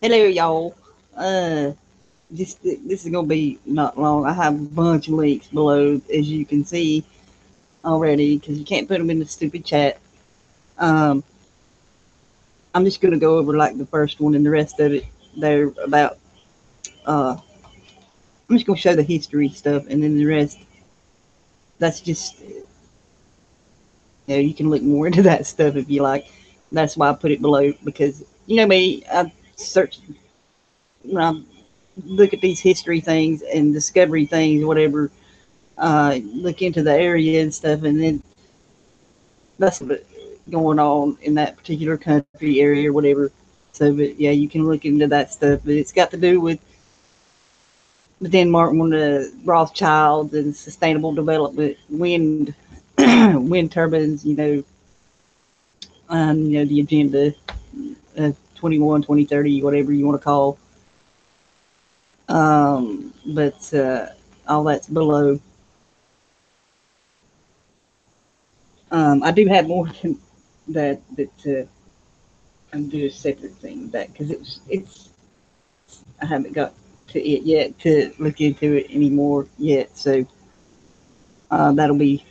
Hello, y'all. Uh, this is gonna be not long. I have a bunch of links below, as you can see already, because you can't put them in the stupid chat. Um, I'm just gonna go over like the first one and the rest of it. They're about. I'm just gonna show the history stuff, and then the rest. That's just you can look more into that stuff if you like. That's why I put it below because you know me. I search when I look at these history things and discovery things, whatever. Look into the area and stuff, and then that's what going on in that particular country area or whatever. So, but yeah, you can look into that stuff. But it's got to do with the Denmark, one of the Rothschilds and sustainable development, wind, wind turbines. The agenda, 21, 2030, whatever you want to call. But all that's below. I do have more than that. I'm do a separate thing with that because it's I haven't got to it yet to look into it anymore yet. So that'll be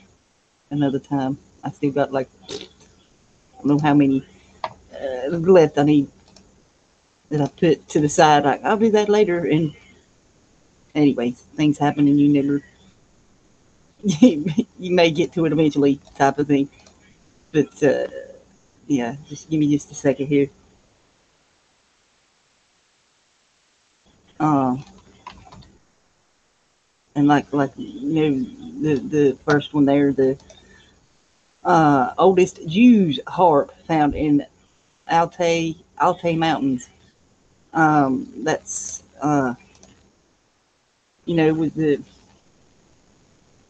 another time. I still got like I don't know how many left I need that I put to the side. Like I'll do that later. And anyways, things happen and you never you may get to it eventually, type of thing. But yeah, just give me just a second here. Uh, and like the first one there, the oldest Jews harp found in Altai Mountains. That's with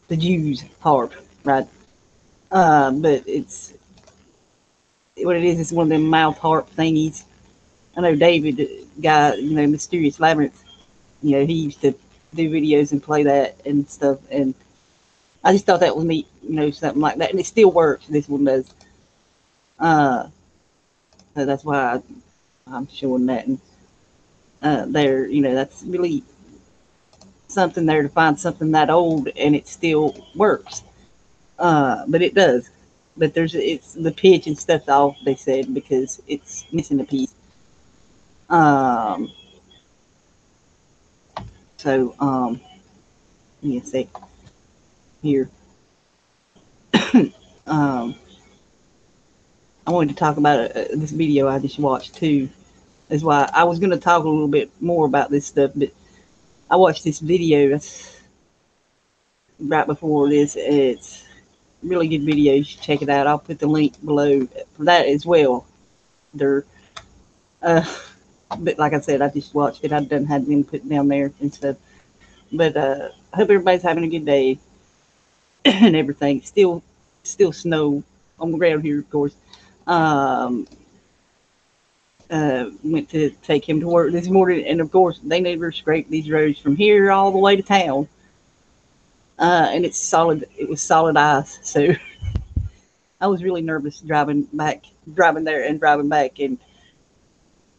the Jews harp, right? But it's what it is. It's one of them mouth harp thingies. I know David, guy, Mysterious Labyrinth. He used to do videos and play that and stuff. And I just thought that was neat, something like that. And it still works. This one does. Uh, so that's why I'm showing that. And there, that's really something there to find something that old and it still works. But it does. But it's the pitch and stuff off, they said, because it's missing a piece. Um, so let me see here. Um, I wanted to talk about this video I just watched too. That's why I was going to talk a little bit more about this stuff, but I watched this video right before this. It's a really good video. You should check it out. I'll put the link below for that as well. They're, uh, but like I said, I just watched it. I done had them put down there and stuff. But I hope everybody's having a good day and everything. Still snow on the ground here, of course. Um, went to take him to work this morning, and of course, they never scraped these roads from here all the way to town. And it's solid. It was solid ice, so I was really nervous driving there and driving back. And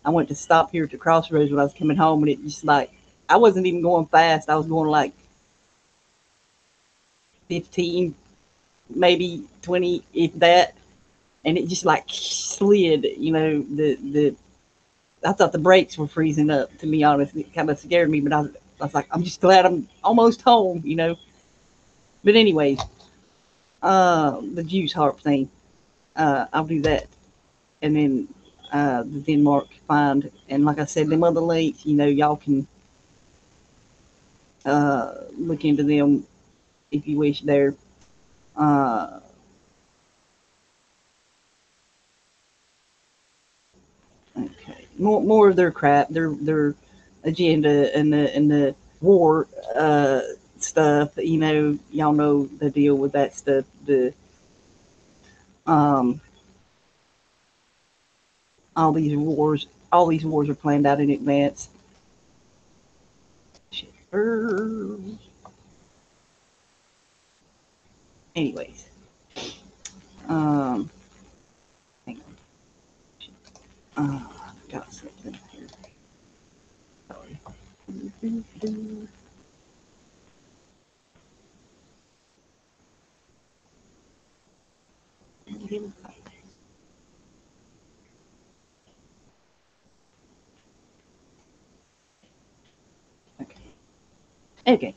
I went to stop here at the crossroads when I was coming home, and it just like I wasn't even going fast. I was going like 15, maybe 20, if that. And it just like slid. The I thought the brakes were freezing up. To be honest, it kind of scared me. But I was like, I'm just glad I'm almost home. But anyways, the juice harp thing, I'll do that, and then the Denmark find, and like I said, them other links, y'all can look into them if you wish. There, uh, okay, more of their crap, their agenda and the war stuff. Y'all know the deal with that stuff. Um, all these wars are planned out in advance. Anyways, um, hang on. Got something here. Okay.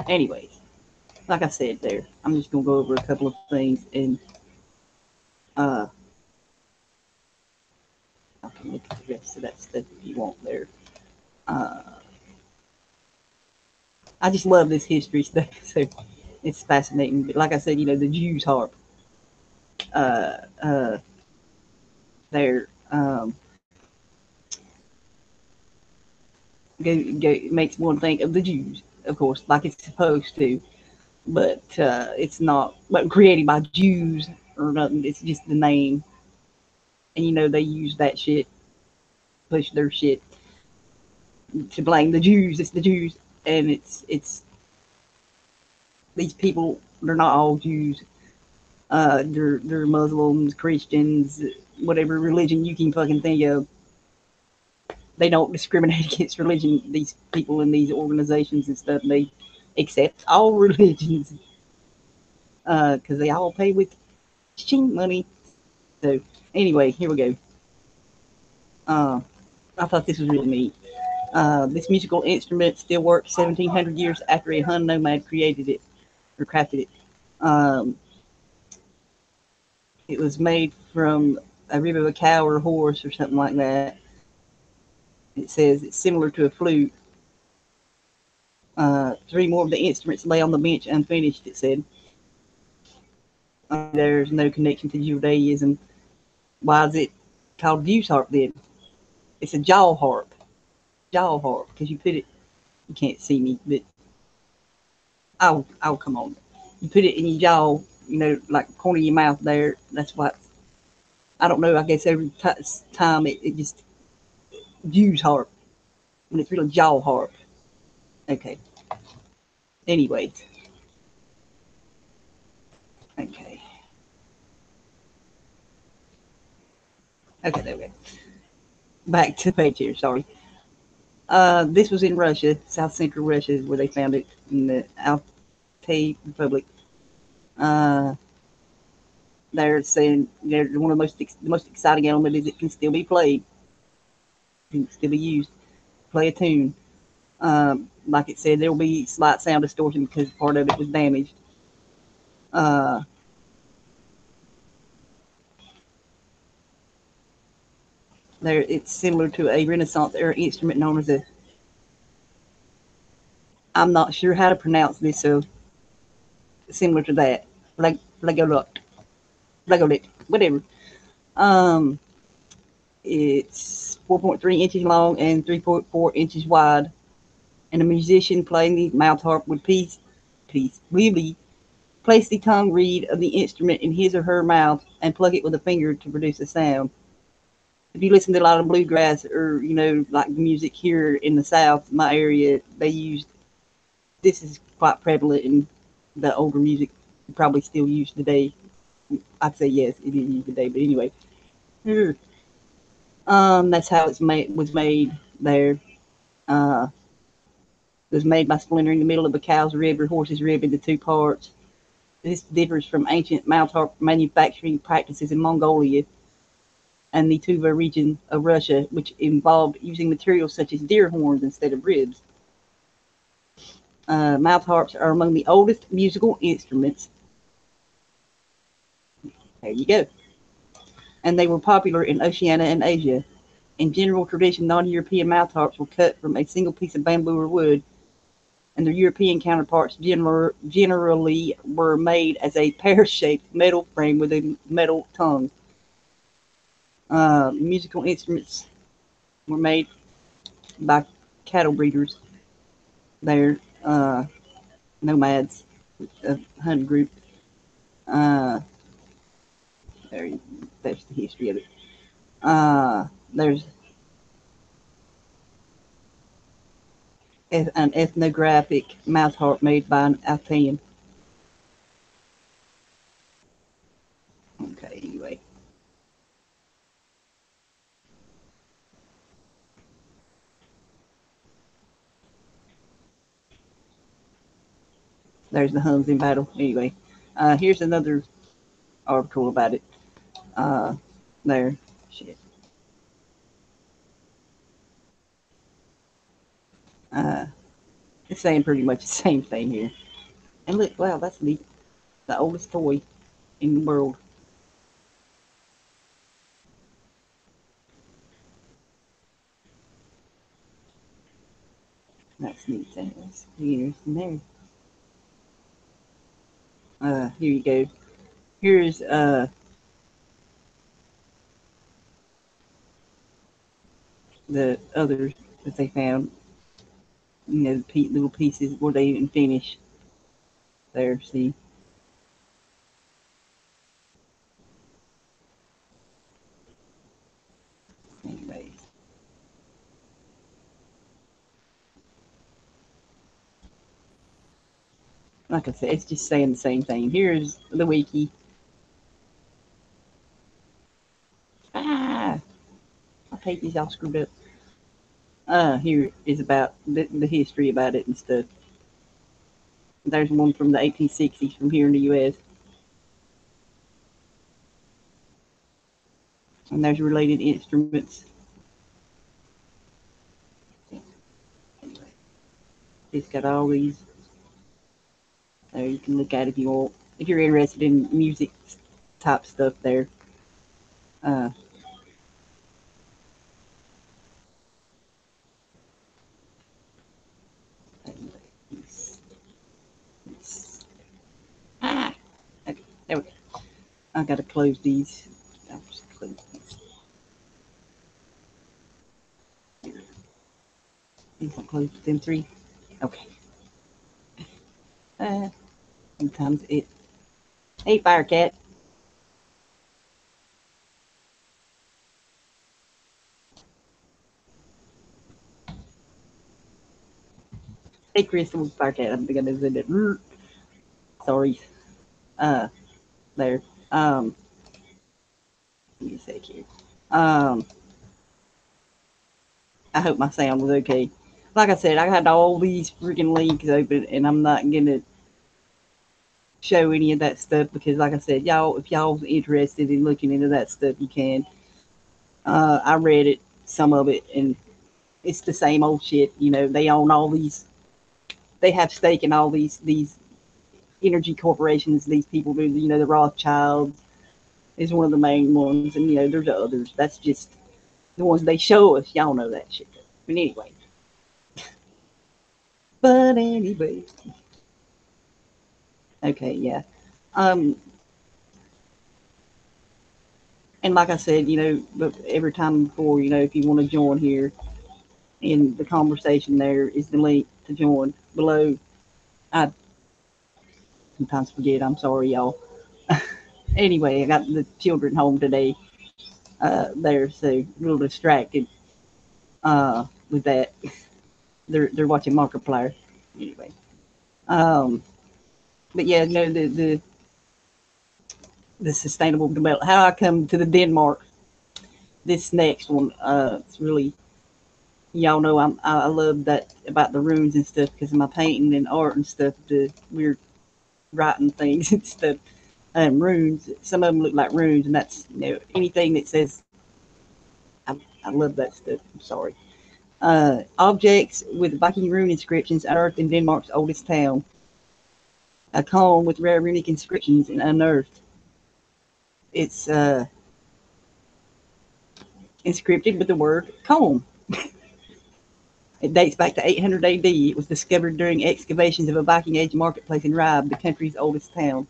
Anyways, like I said there, I'm just gonna go over a couple of things and uh I can look at the rest of that stuff if you want there. Uh I just love this history stuff, so it's fascinating. But like I said, the Jews harp. Uh uh there makes one think of the Jews, of course, like it's supposed to, but it's not but created by Jews or nothing. It's just the name. And they use that shit, push their shit to blame the Jews. It's the Jews, and it's these people. They're not all Jews. They're Muslims, Christians, whatever religion you can fucking think of. They don't discriminate against religion. These people in these organizations and stuff, they accept all religions because they all pay with ching money. So anyway, here we go. Uh, I thought this was really neat. This musical instrument still works 1,700 years after a Hun nomad created it or crafted it. Um, it was made from a rib of a cow or a horse or something like that. It says it's similar to a flute. Three more of the instruments lay on the bench unfinished, it said. There's no connection to Judaism. Why is it called Buse harp then? It's a jaw harp. Jaw harp, because you can't see me, but oh, come on. You put it in your jaw, like corner of your mouth there. That's what, I don't know, I guess every time it just Buse harp, and it's really jaw harp. Okay. Anyways. Okay. Okay, there we go. Back to the page here, sorry. This was in Russia, South Central Russia is where they found it, in the Altai Republic. Uh, they're saying they're one of the most exciting element is it can still be played, can still be used, play a tune. Like it said, there will be slight sound distortion because part of it was damaged. Uh, it's similar to a Renaissance era instrument known as a. I'm not sure how to pronounce this, so similar to that, Legolot, Legolit, whatever. Um, it's 4.3 inches long and 3.4 inches wide, and a musician playing the mouth harp would really place the tongue reed of the instrument in his or her mouth and plug it with a finger to produce a sound. If you listen to a lot of bluegrass or like music here in the South, my area, they used this is quite prevalent in the older music, probably still used today. I'd say yes, it is used today, but anyway, that's how it's made. Was made there. Uh, it was made by splintering the middle of a cow's rib or horse's rib into two parts. This differs from ancient mouth harp manufacturing practices in Mongolia and the Tuva region of Russia, which involved using materials such as deer horns instead of ribs. Mouth harps are among the oldest musical instruments. There you go. And they were popular in Oceania and Asia. In general tradition, non-European mouth harps were cut from a single piece of bamboo or wood, and their European counterparts generally were made as a pear-shaped metal frame with a metal tongue. Musical instruments were made by cattle breeders. They're nomads, a hunting group. Uh, that's the history of it. There's an ethnographic mouth harp made by an Altaian. Okay, anyway. There's the Huns in battle. Anyway, here's another article about it. There. Shit. It's saying pretty much the same thing here. And look, wow, that's neat. The oldest toy in the world. That's neat. That's years in there. Here you go. Here's the others that they found. You know, the little pieces where they didn't finish. There, see. Anyways, like I said, it's just saying the same thing. Here's the wiki. Ah, my pages all screwed up. Here is about the history about it and stuff. There's one from the 1860s from here in the U.S. And there's related instruments. Anyway, it's got all these. There, you can look at it if you want. If you're interested in music type stuff, there. Uh, ah, okay, there we go. I gotta close these. I'll just close these. These will close them three. Okay. Sometimes it. Hey, Firecat. Hey, Crystal, Firecat. I'm gonna send it. Sorry. Uh, there. Give me a sec here. Um, I hope my sound was okay. Like I said, I had all these freaking links open, and I'm not gonna show any of that stuff because, like I said, y'all, if y'all's interested in looking into that stuff, you can. I read it, some of it, and it's the same old shit. You know, they own all these. They have stake in all these energy corporations. These people do. You know, the Rothschilds is one of the main ones, and you know, there's others. That's just the ones they show us. Y'all know that shit. But anyway. But anyway. Okay, yeah. Um, and like I said, you know, but every time before, you know, if you want to join here in the conversation, there is the link to join below. I sometimes forget. I'm sorry, y'all. Anyway, I got the children home today. There, so a little distracted with that. They're watching Markiplier. Anyway, um, but yeah, no, the sustainable development. How I come to the Denmark. This next one, it's really y'all know I love that about the runes and stuff because of my painting and art and stuff. The weird writing things and stuff. Runes. Some of them look like runes, and that's you know anything that says. I love that stuff. I'm sorry. Objects with Viking rune inscriptions unearthed in Denmark's oldest town. A comb with rare runic inscriptions and unearthed. It's inscripted with the word comb. It dates back to 800 AD. It was discovered during excavations of a Viking Age marketplace in Ribe, the country's oldest town.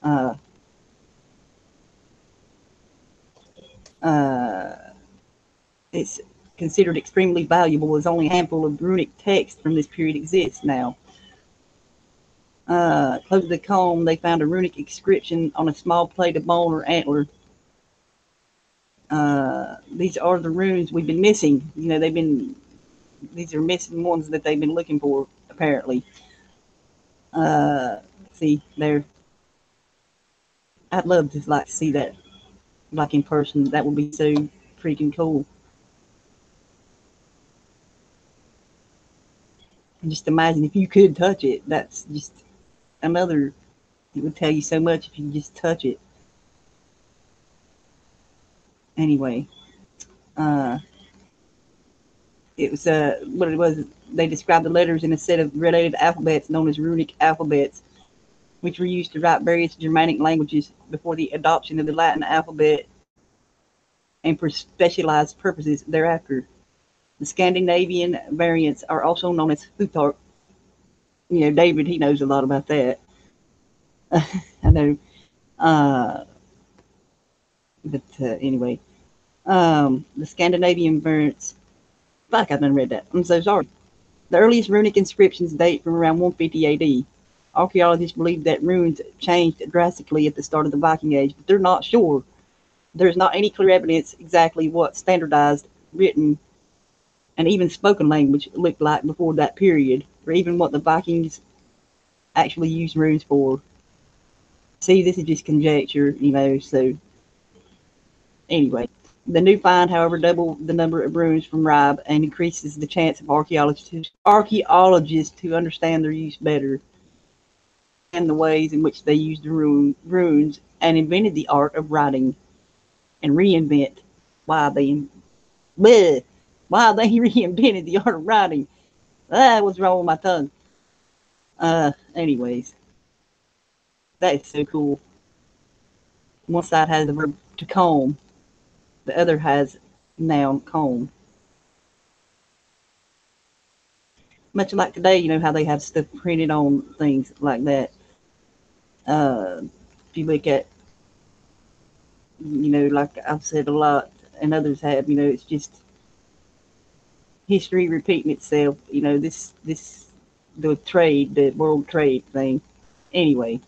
Uh, uh, it's considered extremely valuable as only a handful of runic text from this period exists now. Close to the comb, they found a runic inscription on a small plate of bone or antler. These are the runes we've been missing. You know, these are missing ones that they've been looking for, apparently. See, there. I'd love to like see that, like in person. That would be so freaking cool. Just imagine if you could touch it. That's just another, it would tell you so much if you just touch it. Anyway, it was what it was. They described the letters in a set of related alphabets known as runic alphabets, which were used to write various Germanic languages before the adoption of the Latin alphabet and for specialized purposes thereafter. The Scandinavian variants are also known as Futhark. You know, David, he knows a lot about that. I know. But anyway, the Scandinavian variants. Fuck, I done read that. I'm so sorry. The earliest runic inscriptions date from around 150 AD. Archaeologists believe that runes changed drastically at the start of the Viking Age, but they're not sure. There's not any clear evidence exactly what standardized, written, and even spoken language looked like before that period, or even what the Vikings actually used runes for. See, this is just conjecture, you know, so anyway. The new find, however, doubled the number of runes from Rib and increases the chance of archaeologists to understand their use better and the ways in which they used the runes and invented the art of writing and reinvent why they reinvented the art of writing. What's wrong with my tongue? Anyways, that is so cool. One side has the verb to comb, the other has noun comb. Much like today, you know how they have stuff printed on things like that. If you look at, you know, like I've said a lot, and others have, you know, it's just history repeating itself. You know, the trade, the world trade thing. Anyway,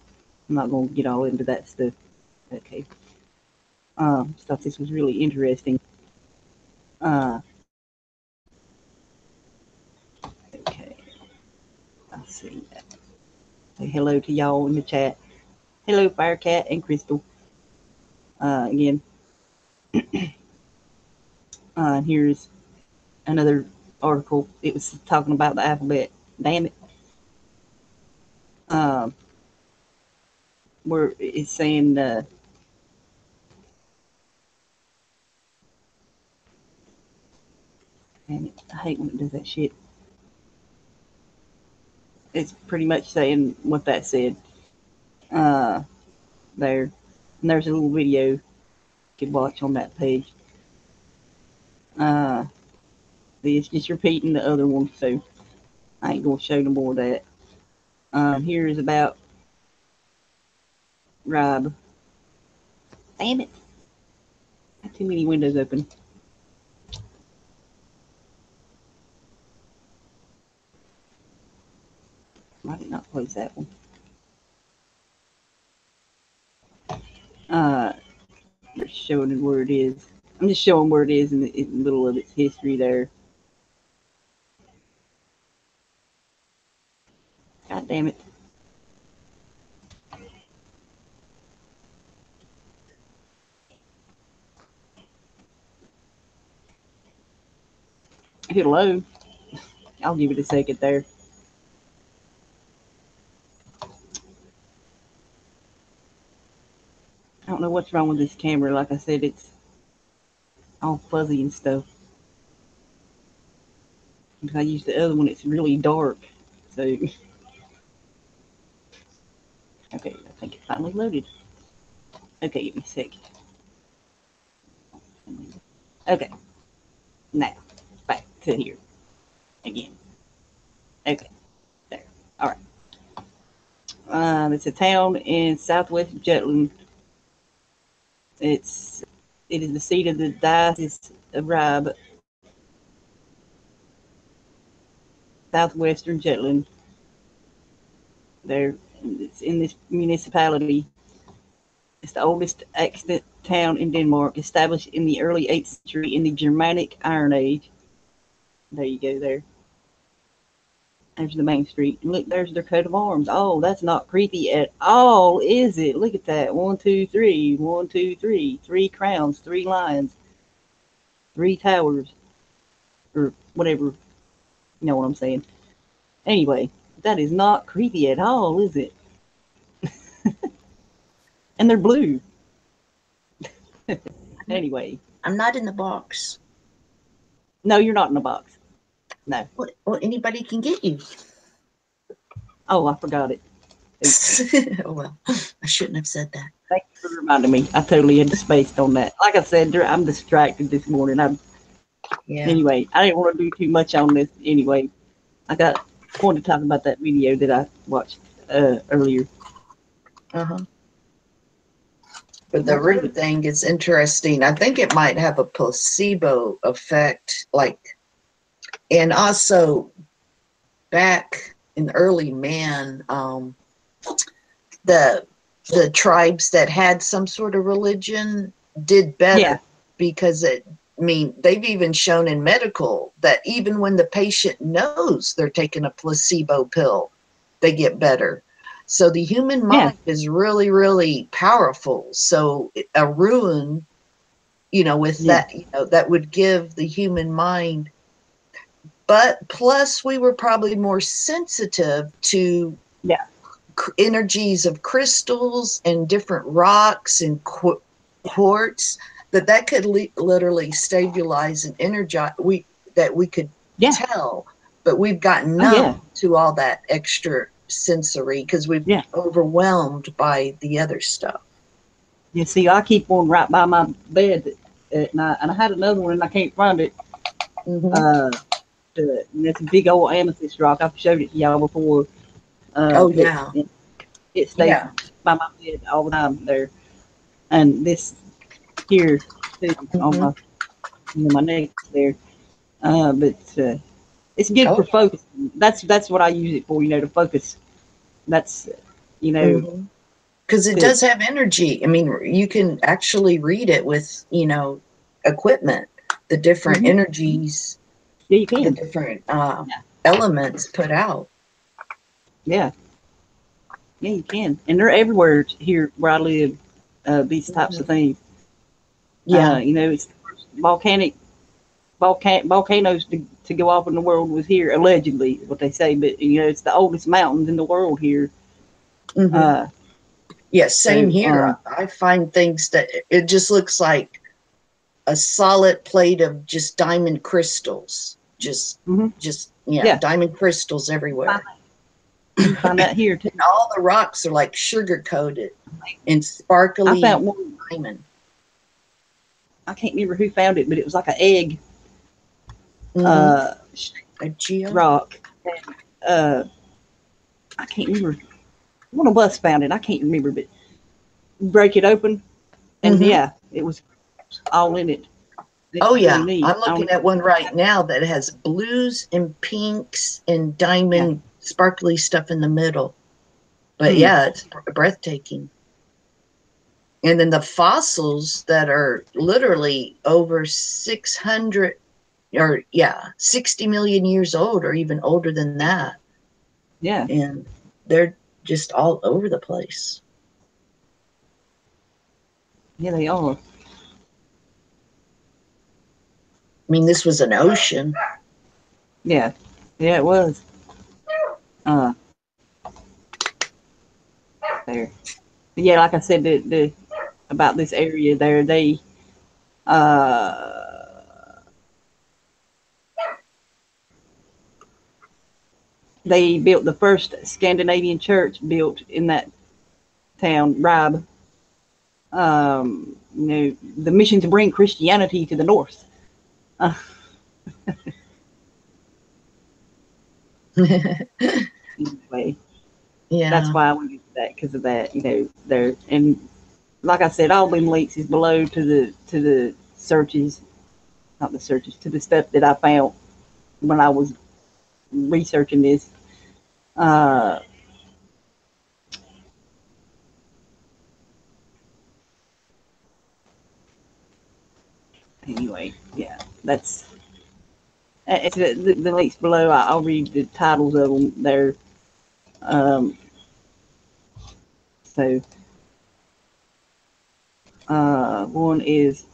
I'm not going to get all into that stuff. Okay. Thought this was really interesting. Okay. I'll see. Say hello to y'all in the chat. Hello, Firecat and Crystal. Again. Here's another article. It was talking about the alphabet. Damn it. Where it's saying and I hate when it does that shit. It's pretty much saying what that said. There. And there's a little video you could watch on that page. It's just repeating the other one, so I ain't gonna show no more of that. Here is about Rob. Damn it. Got too many windows open. I did not close that one. Just showing where it is. I'm just showing where it is in the middle of its history there. God damn it. If it'll load, I'll give it a second there. I don't know what's wrong with this camera. Like I said, it's all fuzzy and stuff. If I use the other one, it's really dark. So, okay, I think it finally loaded. Okay, give me a second. Okay, now back to here again. Okay, there. All right. It's a town in southwest Jutland. It is the seat of the Diocese of Rib, southwestern Jutland. There, it's in this municipality. It's the oldest extant town in Denmark, established in the early 8th century in the Germanic Iron Age. There you go there. There's the main street. And look, there's their coat of arms. Oh, that's not creepy at all, is it? Look at that. 1, 2, 3. 1, 2, 3. 3 crowns, 3 lions, 3 towers. Or whatever. You know what I'm saying. Anyway, that is not creepy at all, is it? And they're blue. Anyway. I'm not in the box. No, you're not in the box. No. Well, anybody can get you. Oh, I forgot it. Oh, well, I shouldn't have said that. Thank you for reminding me. I totally had spaced on that. Like I said, I'm distracted this morning. Anyway, I didn't want to do too much on this anyway. Wanted to talk about that video that I watched earlier. Uh-huh. But the Rune thing is interesting. I think it might have a placebo effect, and also back in early man, the tribes that had some sort of religion did better because they've even shown in medical that even when the patient knows they're taking a placebo pill, they get better. So the human mind is really, really powerful. So a rune, with that, that would give the human mind. But plus, we were probably more sensitive to energies of crystals and different rocks and quartz that could literally stabilize and energize. We could tell, but we've gotten numb to all that extra sensory because we've overwhelmed by the other stuff. You see, I keep one right by my bed at night, and I had another one and I can't find it. It's a big old amethyst rock. I've showed it to y'all before. It stays by my bed all the time there. And this here too, on my neck there. But it's good for focus. That's what I use it for, to focus. That's, because it does have energy. I mean, you can actually read it with, equipment, the different energies. Yeah, you can. The different elements put out. Yeah. Yeah, you can. And they're everywhere here where I live, these types of things. Yeah. It's volcanoes to go off in the world was here, allegedly, is what they say. But, it's the oldest mountains in the world here. Same here. I find things that it just looks like a solid plate of just diamond crystals. Diamond crystals everywhere. You find that here too. And all the rocks are like sugar coated and sparkly. I found one diamond. I can't remember who found it, but it was like an egg a rock. And, I can't remember. One of us found it. I can't remember, but break it open, and it was all in it. Really I'm looking at one right now that has blues and pinks and diamond sparkly stuff in the middle. But it's breathtaking. And then the fossils that are literally over 600 or 60 million years old, or even older than that. Yeah. And they're just all over the place. Yeah, they are. I mean, this was an ocean. Yeah. Yeah, it was. There. But yeah, like I said, the about this area there, they built the first Scandinavian church built in that town, Rab. The mission to bring Christianity to the north. Anyway, that's why I went into that, because of that. There, and like I said, all them links is below to the searches, not the searches, to the stuff that I found when I was researching this. Anyway, that's it's the links below. I'll read the titles of them there. One is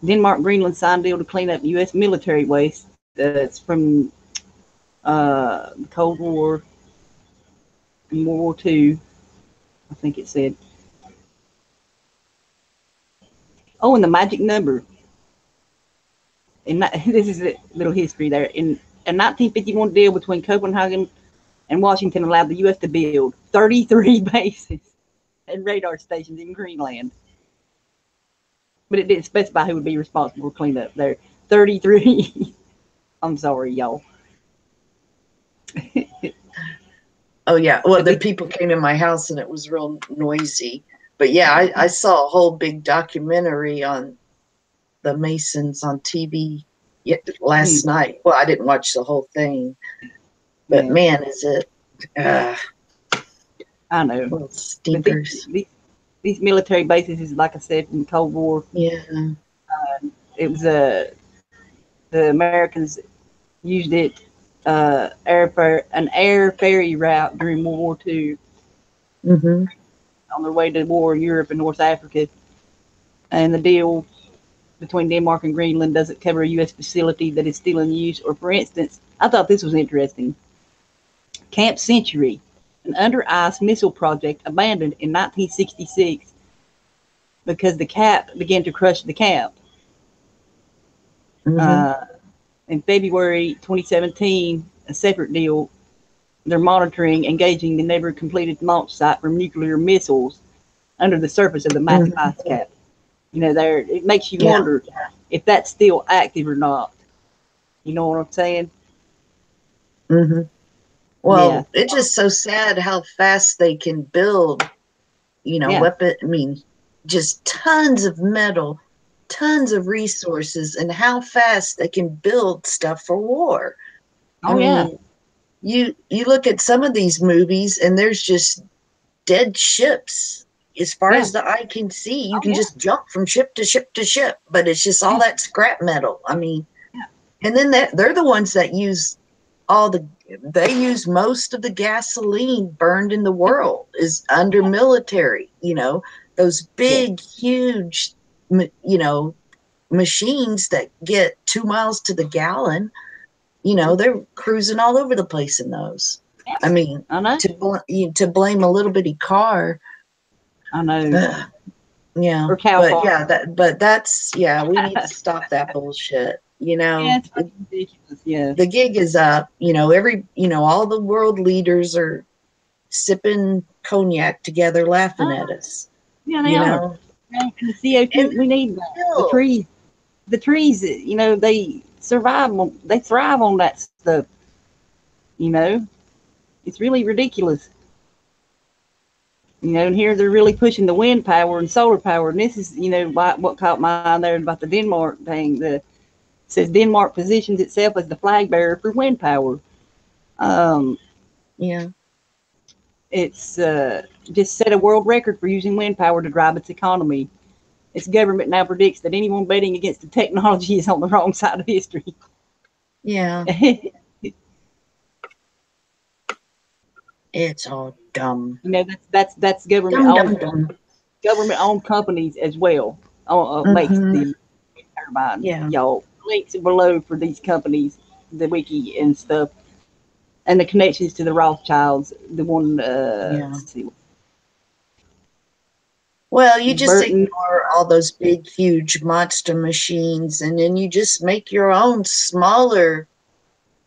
Denmark Greenland signed deal to clean up U.S. military waste. It's from the Cold War, and World War II, I think it said. Oh, and the magic number. And this is a little history there. In a 1951 deal between Copenhagen and Washington allowed the U.S. to build 33 bases and radar stations in Greenland. But it didn't specify who would be responsible for cleanup there. 33. I'm sorry, y'all. Oh, yeah. Well, the people came in my house and it was real noisy. But yeah, I saw a whole big documentary on the Masons on TV last night. Well, I didn't watch the whole thing. But man, is it... I know. Little stinkers. These military bases is, like I said, in the Cold War. Yeah. It was the Americans used it an air ferry route during World War II on their way to war in Europe and North Africa. And the deal between Denmark and Greenland doesn't cover a U.S. facility that is still in use. Or, for instance, I thought this was interesting. Camp Century, an under-ice missile project abandoned in 1966 because the cap began to crush the camp. In February 2017, a separate deal, they're monitoring engaging the never completed launch site for nuclear missiles under the surface of the massive ice cap. You know, it makes you wonder if that's still active or not. You know what I'm saying? Well, it's just so sad how fast they can build, you know, weapon. I mean, just tons of metal, tons of resources, and how fast they can build stuff for war. I mean, you look at some of these movies and there's just dead ships as far as the eye can see. You can just jump from ship to ship to ship, but it's just all that scrap metal. I mean, and then they're the ones that use they use most of the gasoline burned in the world is under military, you know, those big, huge, you know, machines that get 2 miles to the gallon, you know, they're cruising all over the place in those. I mean, to blame a little bitty car. I know. Yeah. Or cow farm. That's we need to stop that bullshit. You know, it's ridiculous. The gig is up. You know, all the world leaders are sipping cognac together, laughing at us. Yeah, they are. And the CO2, we need that. The trees, you know, they thrive on that stuff. You know, it's really ridiculous. You know, and here they're really pushing the wind power and solar power. And this is, you know, what caught my eye there about the Denmark thing. It says Denmark positions itself as the flag bearer for wind power. It's just set a world record for using wind power to drive its economy. Its government now predicts that anyone betting against the technology is on the wrong side of history. Yeah. It's all dumb. You know, that's government-owned companies as well. Makes the turbine. Y'all, links below for these companies, the wiki and stuff, and the connections to the Rothschilds. The one, let's see. Well, you just ignore all those big, huge monster machines, and then you just make your own smaller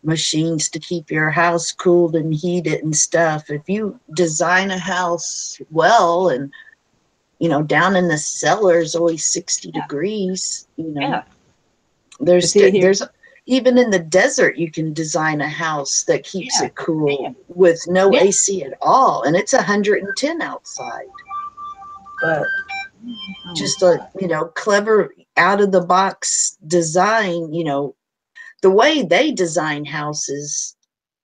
machines to keep your house cooled and heated and stuff. If you design a house well, and you know, down in the cellar is always 60 degrees, you know, there's even in the desert you can design a house that keeps it cool with no AC at all, and it's 110 outside. But just a, you know, clever out of the box design, you know, the way they design houses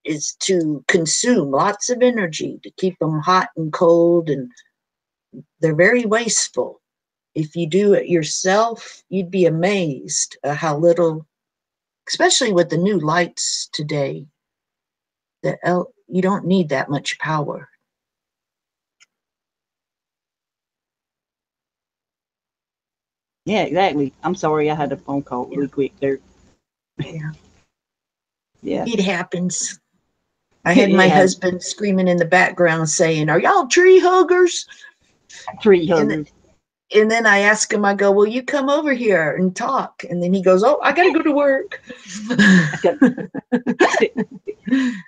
is to consume lots of energy to keep them hot and cold, and they're very wasteful. If you do it yourself, you'd be amazed at how little, especially with the new lights today, you don't need that much power. Yeah, exactly. I'm sorry, I had a phone call really quick there. Yeah. It happens. I had my Yeah. husband screaming in the background saying, "Are y'all tree huggers?" Tree huggers. And then I ask him, I go, "Will you come over here and talk?" And then he goes, "Oh, I got to go to work."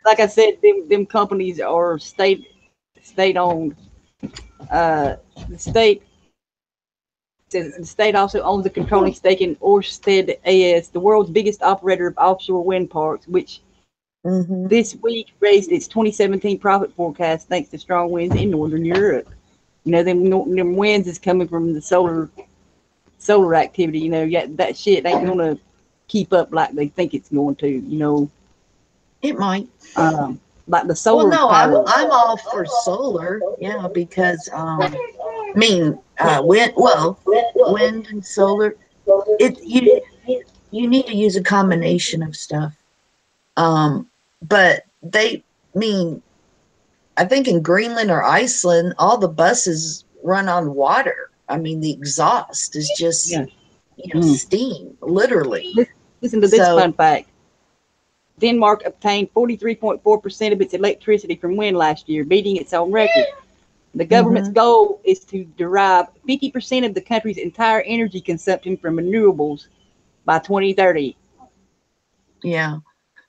Like I said, them companies are state owned. The state also owns a controlling stake in Ørsted AS, the world's biggest operator of offshore wind parks, which this week raised its 2017 profit forecast thanks to strong winds in Northern Europe. You know, them winds is coming from the solar activity. You know, that shit ain't gonna keep up like they think it's going to. You know, it might. Like the solar. Well, no, I'm all for solar. Yeah, because wind and solar. You need to use a combination of stuff. But I think in Greenland or Iceland, all the buses run on water. I mean, the exhaust is just steam, literally. Listen to this fun fact. Denmark obtained 43.4% of its electricity from wind last year, beating its own record. The government's goal is to derive 50% of the country's entire energy consumption from renewables by 2030. Yeah.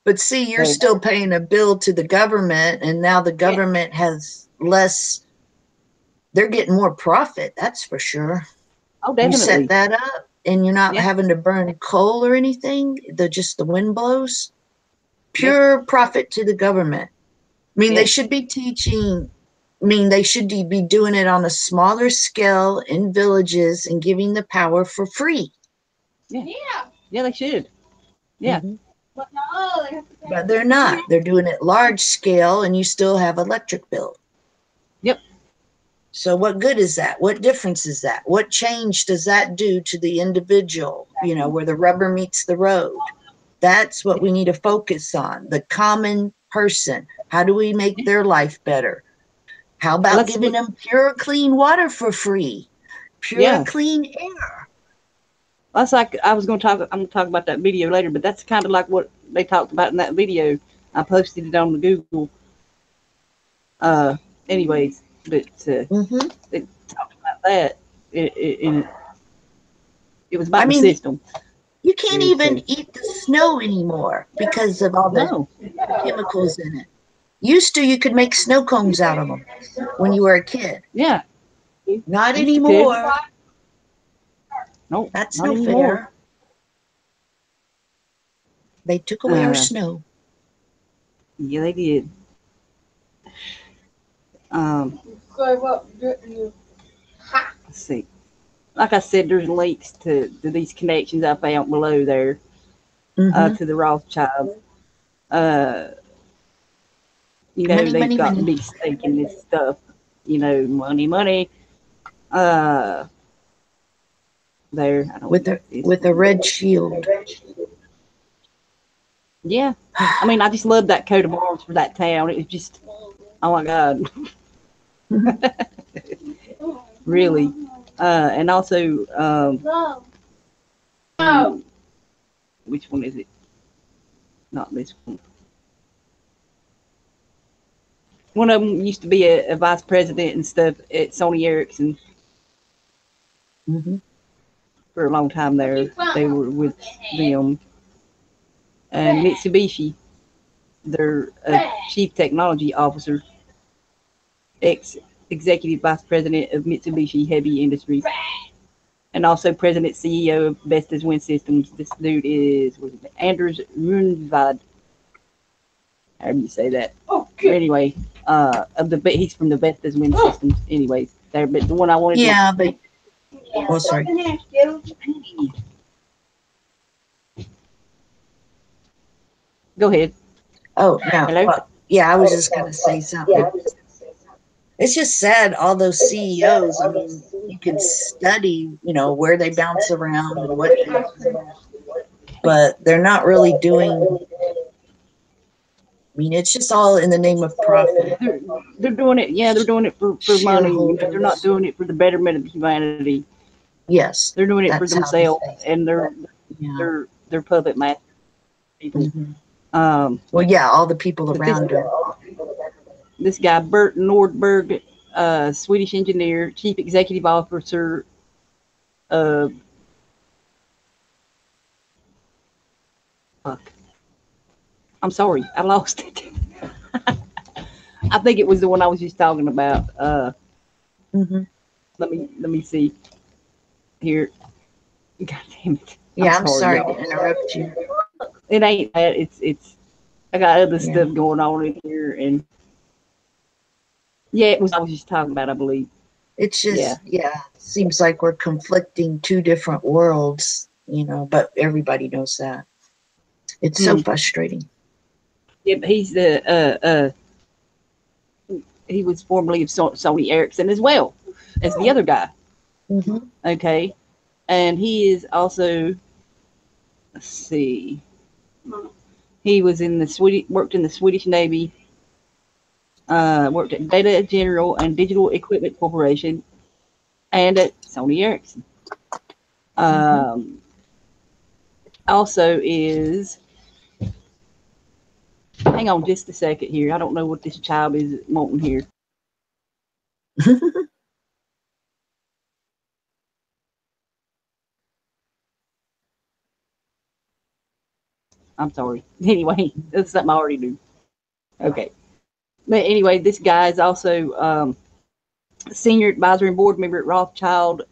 But see, you're still paying a bill to the government, and now the government has less. They're getting more profit, that's for sure. Oh, definitely. You set that up, and you're not having to burn coal or anything. Just the wind blows. Pure profit to the government. I mean, they should be teaching. I mean, they should be doing it on a smaller scale in villages and giving the power for free. Yeah, they should. Yeah. But they're not. They're doing it large scale, and you still have electric bill. Yep. So what good is that? What difference is that? What change does that do to the individual, you know, where the rubber meets the road? That's what we need to focus on, the common person. How do we make their life better? How about giving them pure, clean water for free? Pure, clean air. That's like I'm going to talk about that video later, but that's kind of like what they talked about in that video. I posted it on the Google. Anyways, but they talked about that. It was about the system. You can't even eat the snow anymore because of all the chemicals in it. Used to, you could make snow cones out of them when you were a kid. Yeah. Not anymore. Nope. That's no fair. They took away our snow. Yeah, they did. Let's see. Like I said, there's links to these connections I found below there to the Rothschilds. You know, they've got a big stake in this stuff. You know, money. There. With a red shield. Yeah. I mean, I just love that coat of arms for that town. It was just, oh my God. Really. And also, which one is it? Not this one. One of them used to be a vice president and stuff at Sony Ericsson. For a long time there. They were with them. And Mitsubishi, their chief technology officer, executive vice president of Mitsubishi Heavy Industries, and also president CEO of Vestas Wind Systems. This dude is Anders Rune. However you say that. Anyway, he's from the Vestas Wind Systems. Anyways, there. But the one I wanted. Yeah, but. Oh, sorry. Go ahead. Oh, no. Well, yeah, I was just going to say something. It's just sad, all those CEOs, I mean, you can study, you know, where they bounce around and what they do, but they're not really doing, I mean, it's just all in the name of profit. They're doing it, they're doing it for money. They're not doing it for the betterment of humanity. Yes. They're doing it for themselves, and they're puppet master people. Well, yeah, all the people around them. this guy, Bert Nordberg, Swedish engineer, chief executive officer of, fuck. I'm sorry, I lost it. I think it was the one I was just talking about. Let me see here. God damn it. Yeah, I'm sorry to interrupt you. It ain't that. It's. I got other stuff going on in here, and yeah, it was. I was just talking about, I believe. It's just seems like we're conflicting two different worlds, you know. But everybody knows that. It's so frustrating. Yeah, but he's the he was formerly of Sony Ericsson as well as the other guy. Okay, and he is also. Let's see. He was in the worked in the Swedish Navy. Worked at Data General and Digital Equipment Corporation, and at Sony Ericsson. Also is. Hang on just a second here. I don't know what this child is wanting here. I'm sorry. Anyway, that's something I already knew. Okay. But anyway, this guy is also senior advisory and board member at Rothschild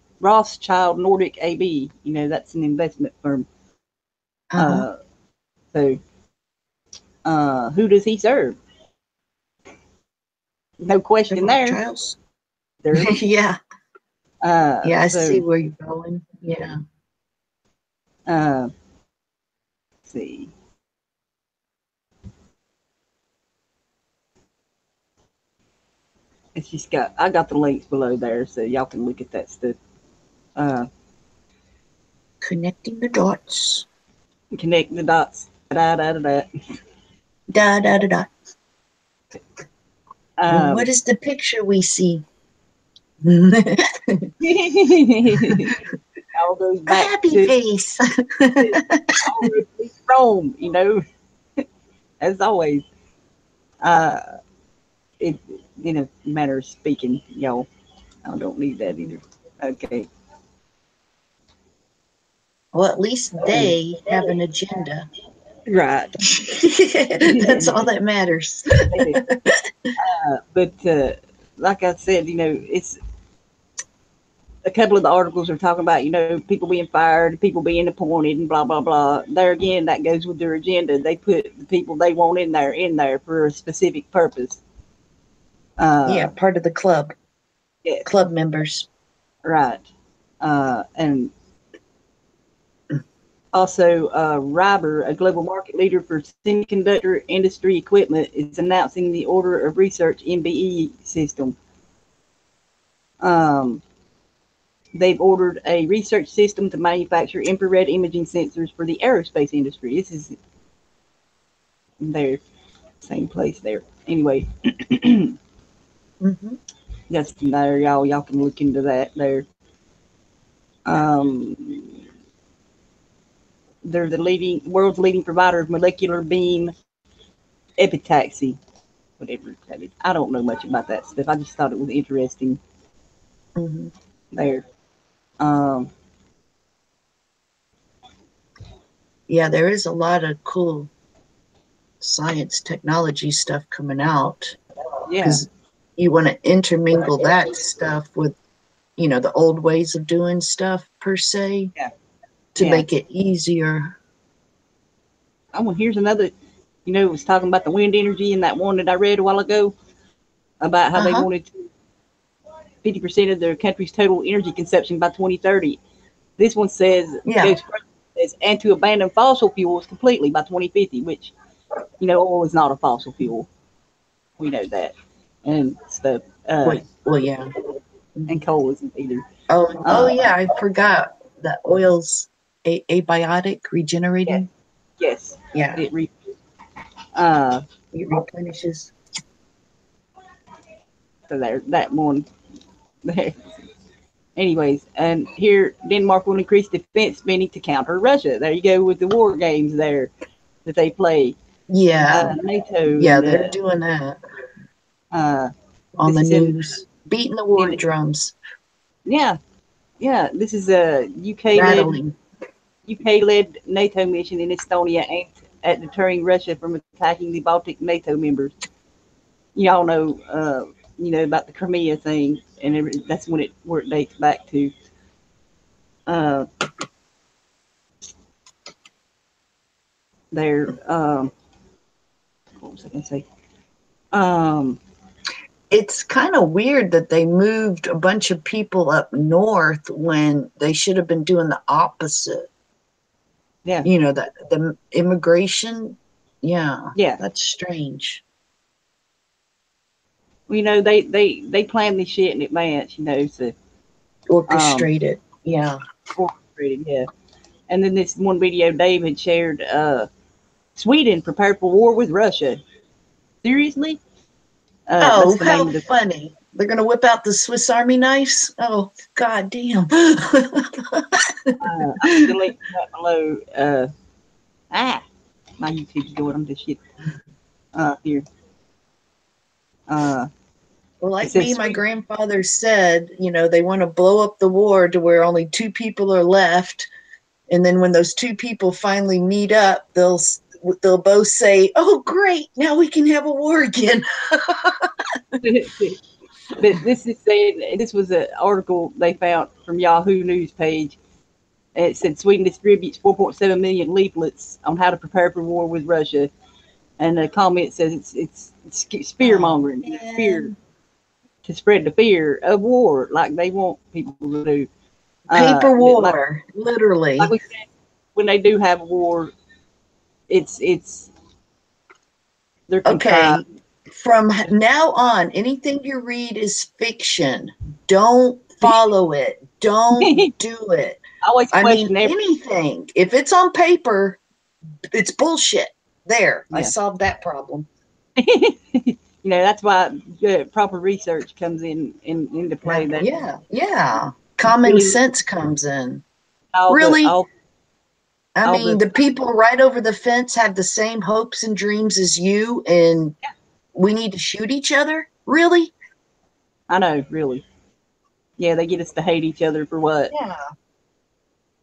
Nordic AB. You know, that's an investment firm. So, who does he serve? No question there. Yeah. I see where you're going. Yeah. Let's see. It's just I got the links below there so y'all can look at that stuff. Connecting the dots. Connect the dots. Da da da da. Da da da da. What is the picture we see? All goes back happy to face. Rome, you know. As always. It in a matter of speaking, y'all. I don't need that either. Okay. Well, at least they have an agenda. Right. That's all that matters. But like I said, you know, it's a couple of the articles are talking about, you know, people being fired, people being appointed, and blah blah blah. There again, that goes with their agenda. They put the people they want in there for a specific purpose. Part of the club. Yes. Club members. Right. And also, Ryber, a global market leader for semiconductor industry equipment, is announcing the order of research MBE system. They've ordered a research system to manufacture infrared imaging sensors for the aerospace industry. This is their same place there. Anyway, that's there, y'all. Y'all can look into that there. They're the world's leading provider of molecular beam epitaxy, whatever that is. I don't know much about that stuff. I just thought it was interesting. There. There is a lot of cool science technology stuff coming out. Because you want to intermingle that stuff with, you know, the old ways of doing stuff per se. To make it easier. Oh, well, here's another, you know, it was talking about the wind energy in that one that I read a while ago about how they wanted 50% of their country's total energy consumption by 2030. This one says, and to abandon fossil fuels completely by 2050, which, you know, oil is not a fossil fuel. We know that. And stuff. And coal isn't either. I forgot that oil's abiotic, regenerating. Yes. Yeah. It replenishes. So there, that one. There. Anyways, and here Denmark will increase defense spending to counter Russia. There you go with the war games there that they play. Yeah. NATO. Yeah, they're doing that. On the This is news, beating the war in drums, yeah, yeah. This is a rattling. UK led NATO mission in Estonia aimed at deterring Russia from attacking the Baltic NATO members. Y'all know, about the Crimea thing, and that's where it dates back to. Uh, their what was I going to say? It's kind of weird that they moved a bunch of people up north when they should have been doing the opposite. Yeah. The immigration. Yeah. Yeah. That's strange. Well, they plan this shit in advance, so Orchestrate it. Yeah. Orchestrated, yeah. And then this one video Dave had shared, Sweden prepared for war with Russia. Seriously? Oh, how funny. They're going to whip out the Swiss Army knives? Oh, god damn. I'll put the link below. My YouTube's going on this shit. Here. Well, like me, my grandfather said, they want to blow up the war to where only 2 people are left. And then when those 2 people finally meet up, they'll both say, "Oh, great, now we can have a war again." But this is saying, this was an article they found from Yahoo News page. It said Sweden distributes 4.7 million leaflets on how to prepare for war with Russia. And the comment says it's spear mongering, fear, to spread the fear of war, like they want people to do. Paper war, literally. Like we said, when they do have a war, it's they're okay. From now on, anything you read is fiction. Don't follow it. Don't do it. I mean, anything. If it's on paper, it's bullshit. There, yeah. I solved that problem. That's why proper research comes into play. Yeah. Common sense comes in. The people right over the fence have the same hopes and dreams as you, and we need to shoot each other? Really? I know, really. Yeah, they get us to hate each other for what? Yeah.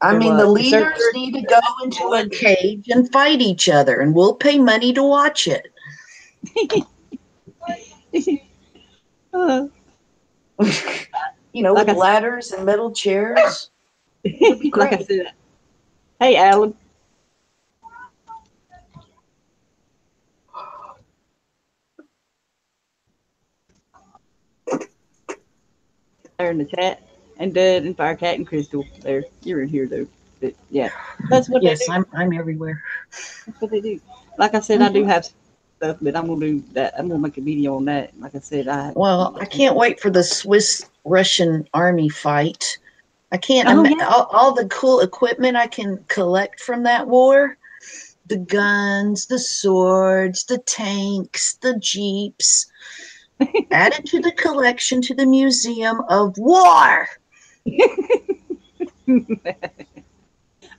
The leaders need to go into a cage and fight each other, and we'll pay money to watch it. With ladders and metal chairs. Like I said. Hey, Alan. They're in the chat. And Dud and Firecat and Crystal. There, you're in here though. But yeah, that's what they do. I'm everywhere. That's what they do. Like I said, I do have stuff, but I'm gonna do that. I'm gonna make a video on that. Like I said, I can't wait for the Swiss-Russian army fight. I can't all the cool equipment I can collect from that war. The guns, the swords, the tanks, the jeeps. Add it to the collection to the Museum of War.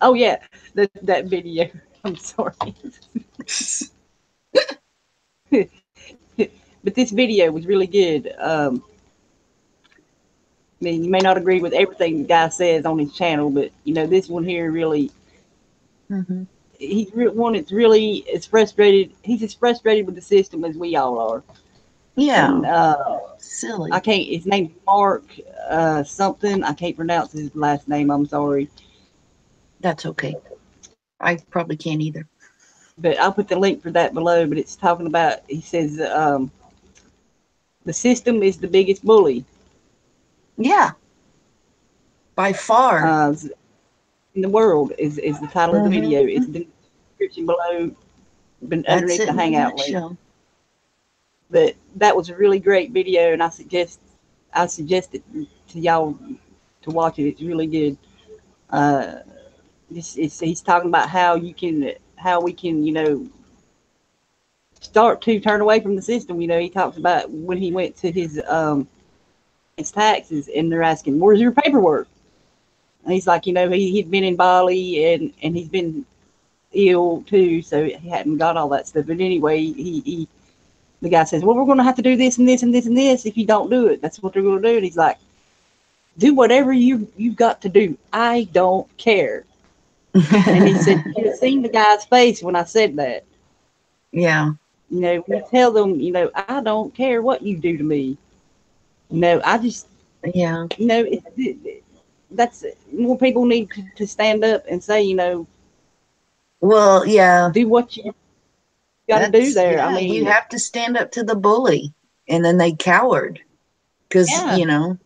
Oh yeah, that video. I'm sorry. But this video was really good. You may not agree with everything the guy says on his channel, but this one here really. Mm-hmm. He's really as frustrated. He's as frustrated with the system as we all are. Yeah. And, silly. His name's Mark something. I can't pronounce his last name. I'm sorry. That's okay. I probably can't either. But I'll put the link for that below. But it's talking about, he says, the system is the biggest bully. Yeah. By far. In the world is the title of the video. It's the description below, underneath the Hangout link. But that was a really great video, and I suggest it to y'all to watch it. It's really good. He's talking about how we can start to turn away from the system. He talks about when he went to his taxes, and they're asking, "Where's your paperwork?" And he's like, he'd been in Bali and he's been ill too, so he hadn't got all that stuff. But anyway, he the guy says, well, we're going to have to do this and this and this and this if you don't do it. That's what they're going to do. And he's like, do whatever you've got to do. I don't care. And he said, you should have seen the guy's face when I said that. Yeah. You know, when you tell them, you know, I don't care what you do to me. You know, I just, Yeah. you know, that's more people need to stand up and say, you know, well, yeah, do what you got to do there. Yeah, I mean, you have to stand up to the bully, and then they cowered because yeah, you know.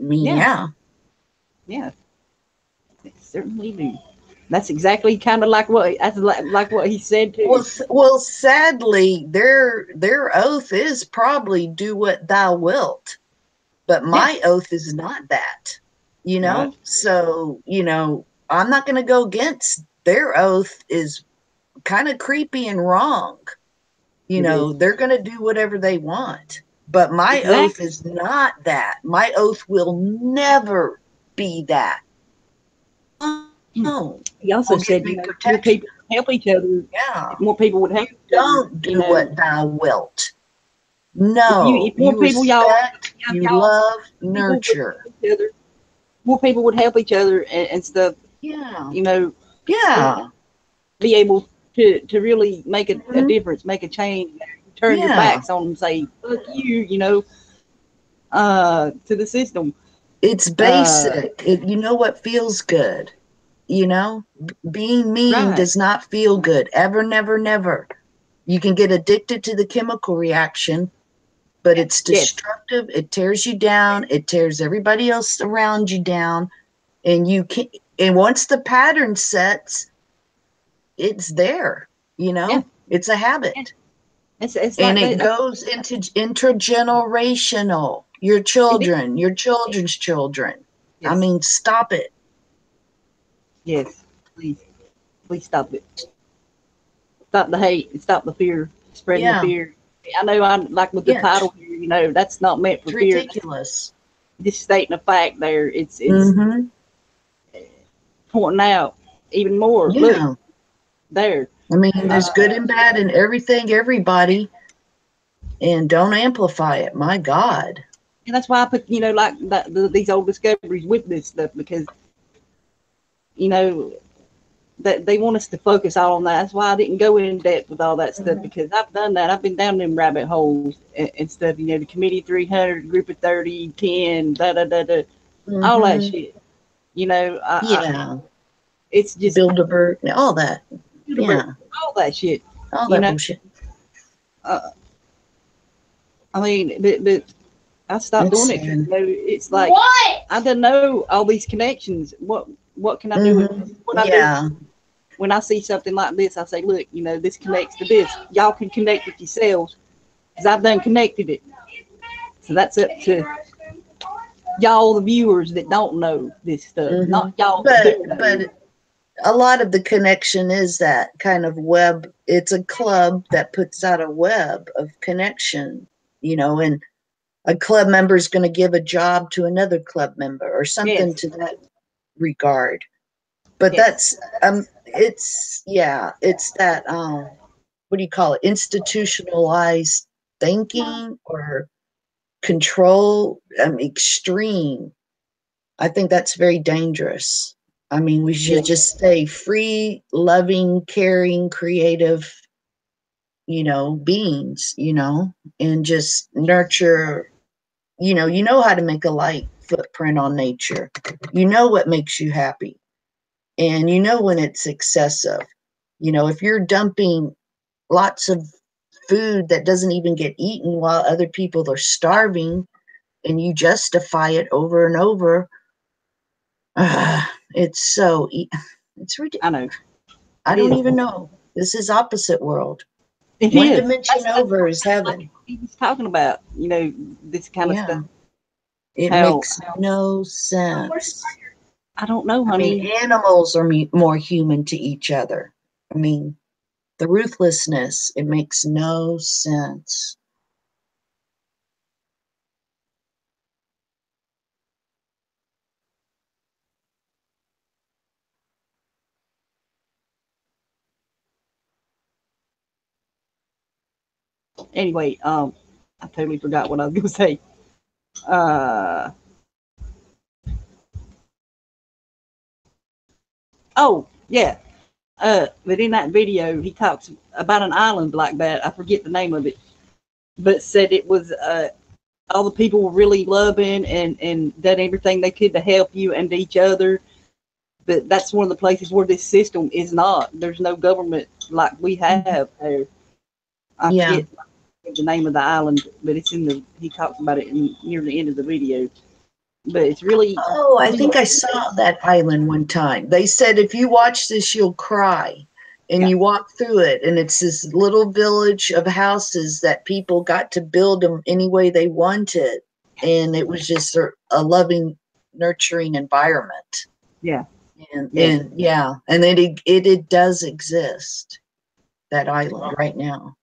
I mean, yeah, yeah, they certainly do. That's exactly kind of like what he said too. Well, sadly, their oath is probably do what thou wilt, but Yeah, my oath is not that. You right. know, so you know, I'm not going to go against their oath. Is kind of creepy and wrong. You It is know, they're going to do whatever they want. But my oath exactly. is not that. My oath will never be that. No, He also will give said, you me know, more protection. people help each other. Yeah. If more people would You help each other, don't you do know, what thou wilt. if No, more you people respect, you y'all love, people would nurture. help each other, more people would help each other and stuff. Yeah. You know, Yeah. be able to really make a Mhm. difference, make a change. Turn your Yeah. backs on them, say fuck you, you know, to the system. It's Uh, basic. You know what feels good. You know, being mean right. does not feel good. Ever, never, never. You can get addicted to the chemical reaction, but it's Yes. destructive. It tears you down. It tears everybody else around you down. And you can, and once the pattern sets, it's there, you Yeah. know, it's a Yeah. habit. It's And like it that. goes into intergenerational, your It is. children, your children's children. I Yes. mean, stop it. Yes. Please. Please stop it. Stop the hate. Stop the fear. Spreading the Yeah. fear. I know I'm like with the Yeah. title here, you know, that's not meant for It's fear. ridiculous. Just stating a fact there. It's Mm-hmm. pointing out even more. Look, Yeah. there. I mean, there's good Uh, and bad in everything, everybody, and don't amplify it. My God. and that's why I put, you know, like these old discoveries with this stuff because, you know, that they want us to focus all on that. That's why I didn't go in depth with all that stuff Mm-hmm. because I've done that. I've been down them rabbit holes and stuff. You know, the committee 300, group of 30, 10, da da da da, all that Mm-hmm. shit. You know, Yeah. it's just Bilderberg, all that. Yeah. all that shit. All You that know, bullshit. uh, I mean, but I stopped It's doing it because sad. you know it's like what? I don't know all these connections. What can I do? Mm-hmm. What I do Yeah. when I see something like this, I say, look, you know, this connects to this. Y'all can connect with yourselves because I've done connected it. So that's up to y'all, the viewers that don't know this stuff, Mm-hmm. not y'all that But do know. but a lot of the connection is that kind of web. It's a club that puts out a web of connection, you know, and a club member is going to give a job to another club member or something Yes, to that regard. But yes, that's it's yeah, it's that what do you call it? Institutionalized thinking or control, extreme. I think that's very dangerous. I mean, we should yes, just stay free, loving, caring, creative, you know, beings, you know, and just nurture, you know how to make a light footprint on nature. You know what makes you happy. And you know when it's excessive. You know, if you're dumping lots of food that doesn't even get eaten while other people are starving and you justify it over and over, it's so it's ridiculous. I know. I It don't is. even know. This is opposite world. It One is. dimension That's over is like heaven. he was talking about, you know, this kind of Yeah. stuff. It How makes no sense. I don't know, I mean, honey. animals are more human to each other. I mean, the ruthlessness, it makes no sense. Anyway, I totally forgot what I was gonna say. Oh yeah. But in that video, he talks about an island like that. I forget the name of it, but said it was all the people were really loving and done everything they could to help you and each other. But that's one of the places where this system is not. There's no government like we have there. I Yeah. forget the name of the island, but it's in the. He talks about it near the end of the video. But it's really. Oh, I think I saw that island one time. They said if you watch this, you'll cry. And Yeah. you walk through it, and it's this little village of houses that people got to build them any way they wanted. And it was just a loving, nurturing environment. Yeah. And yeah, and it does exist, that island right now.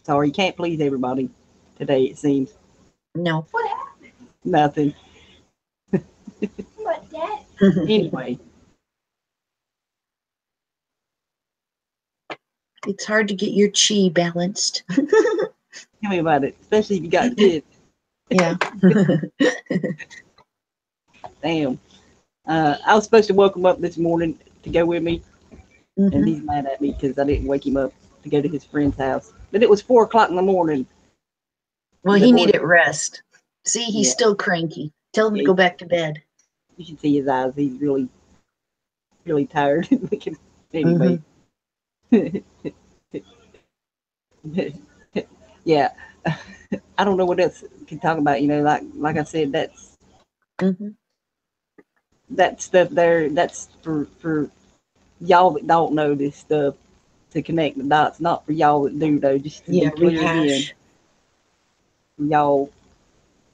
Sorry, you can't please everybody today. It seems No. What happened? nothing. What, Dad? Anyway, It's hard to get your chi balanced. tell me about it, especially if you got kids. Yeah. Damn. I was supposed to wake him up this morning to go with me, and Mhm. he's mad at me because I didn't wake him up to go to his friend's house. But it was 4 o'clock in the morning. Well, The he boy- needed rest. See, he's Yeah. still cranky. Tell him to Yeah. go back to bed. You should see his eyes. He's really, really tired. Anyway. Yeah. I don't know what else we can talk about. You know, like I said, Mhm. that stuff there. That's for y'all that don't know this stuff to connect the dots. Not for y'all that do though. Just to Yeah, be clear again, rehash. y'all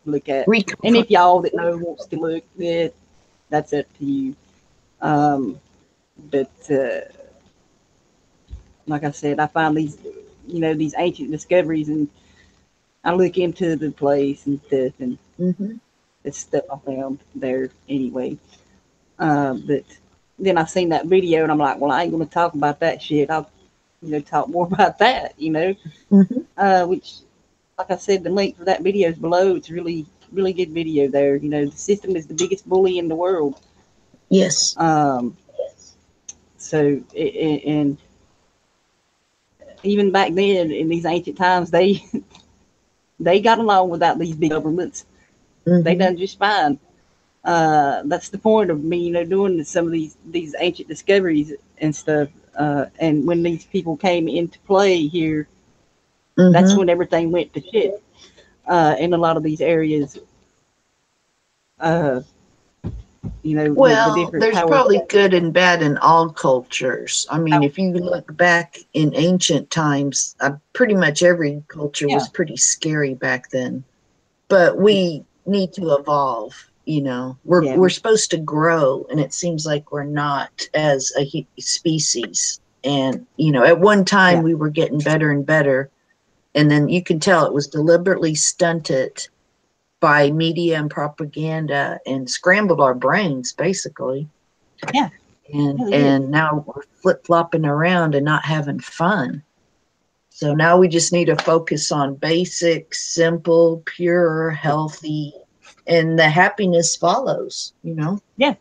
look at. Recon- And if y'all that know wants to look, that's up to you. But like I said, I find these, these ancient discoveries, and I look into the place and stuff, and Mhm. it's stuff I found there anyway. But then I seen that video, and I'm like, well, I ain't gonna talk about that shit. I'll, talk more about that, Mhm. which, like I said, the link for that video is below. It's really, really good video there. The system is the biggest bully in the world. Yes. So, and even back then in these ancient times, they got along without these big governments. They Mhm. done just fine. That's the point of me, doing some of these ancient discoveries and stuff. And when these people came into play here, that's Mhm. when everything went to shit. In a lot of these areas, the Well, different there's powers. probably good and bad in all cultures. I mean, if you look back in ancient times, pretty much every culture Yeah. was pretty scary back then. But we need to evolve. We're supposed to grow, and it seems like we're not as a species. And at one time we were getting better and better, and then you can tell it was deliberately stunted by media and propaganda and scrambled our brains, basically. Yeah. And now we're flip-flopping around and not having fun. So now we just need to focus on basic, simple, pure, healthy, and the happiness follows, Yeah.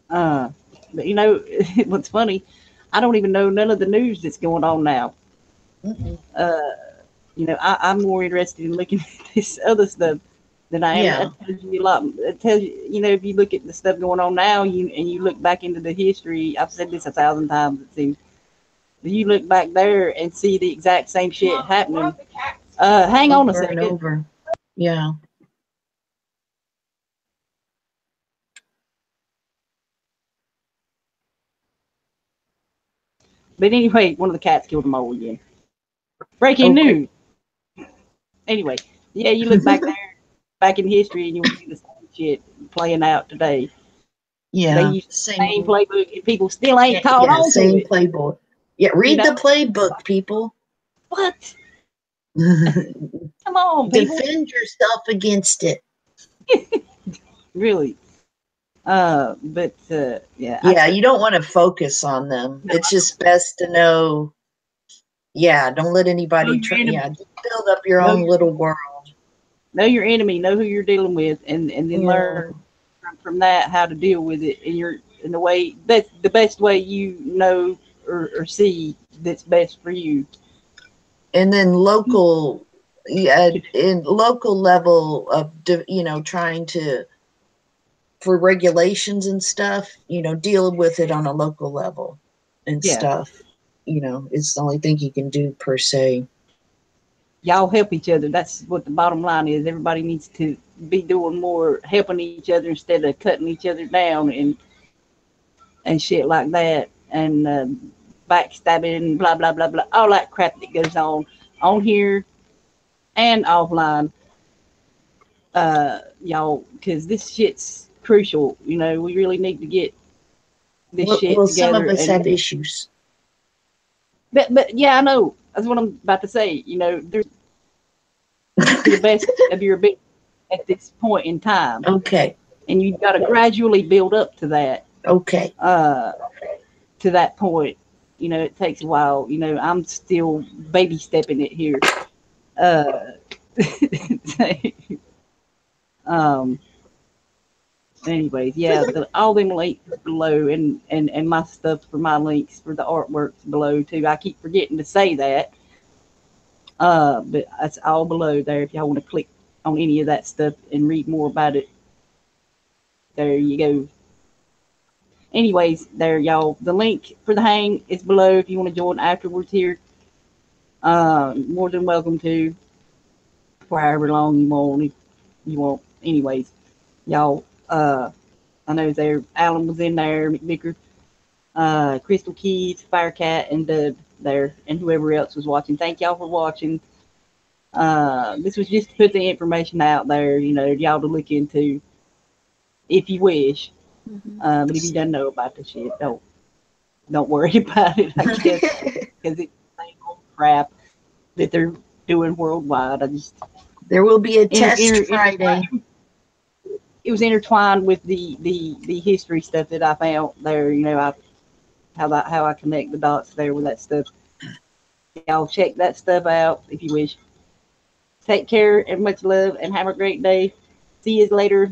But what's funny, I don't even know none of the news that's going on now. Mm-mm. I'm more interested in looking at this other stuff than I am. Yeah. That tells you a lot. It tells you, if you look at the stuff going on now, you look back into the history. I've said this 1,000 times, it seems. You look back there and see the exact same shit happening. Hang on a Over second. and over. Yeah. But anyway, one of the cats killed them all again. Breaking news. Anyway, yeah, you look back there, back in history, and you'll see the same shit playing out today. Yeah, they use the same playbook, and people still ain't caught on to it. Playbook. Yeah, read the playbook, people. What? Come on, people. Defend yourself against it. Really. But yeah. Yeah, you don't want to focus on them. No, it's just best to know. Yeah, don't let anybody try. Yeah, just build up your own little world. Know your enemy. Know who you're dealing with, and then learn from that how to deal with it in the way that's the best way you know or see that's best for you. And then local, in local level of trying to for regulations and stuff, deal with it on a local level and stuff. It's the only thing you can do per se. Y'all help each other. That's what the bottom line is. Everybody needs to be doing more helping each other instead of cutting each other down and shit like that, and backstabbing, blah blah blah blah, all that crap that goes on here and offline. Y'all, because this shit's crucial. We really need to get this shit together. Some of us have issues. But yeah, I know. That's what I'm about to say. There's the best of your ability at this point in time. Okay. And you've got to gradually build up to that. Okay. To that point. It takes a while. I'm still baby stepping it here. Anyways, yeah, all them links below and my stuff for my links for the artworks below too. I keep forgetting to say that. But that's all below there if y'all want to click on any of that stuff and read more about it. There you go. Anyways, there y'all. The link for the hang is below if you want to join afterwards here. More than welcome to for however long you want. Anyways, y'all, I know there Alan was in there, McVicker, Crystal Keys, Firecat, and Dub there, and whoever else was watching. Thank y'all for watching. This was just to put the information out there, y'all to look into if you wish. But if you don't know about the shit, don't worry about it, I guess, because it's the same old crap that they're doing worldwide. There will be a test Friday. It was intertwined with the history stuff that I found there. How I connect the dots there with that stuff. Y'all check that stuff out if you wish. Take care and much love and have a great day. See you later.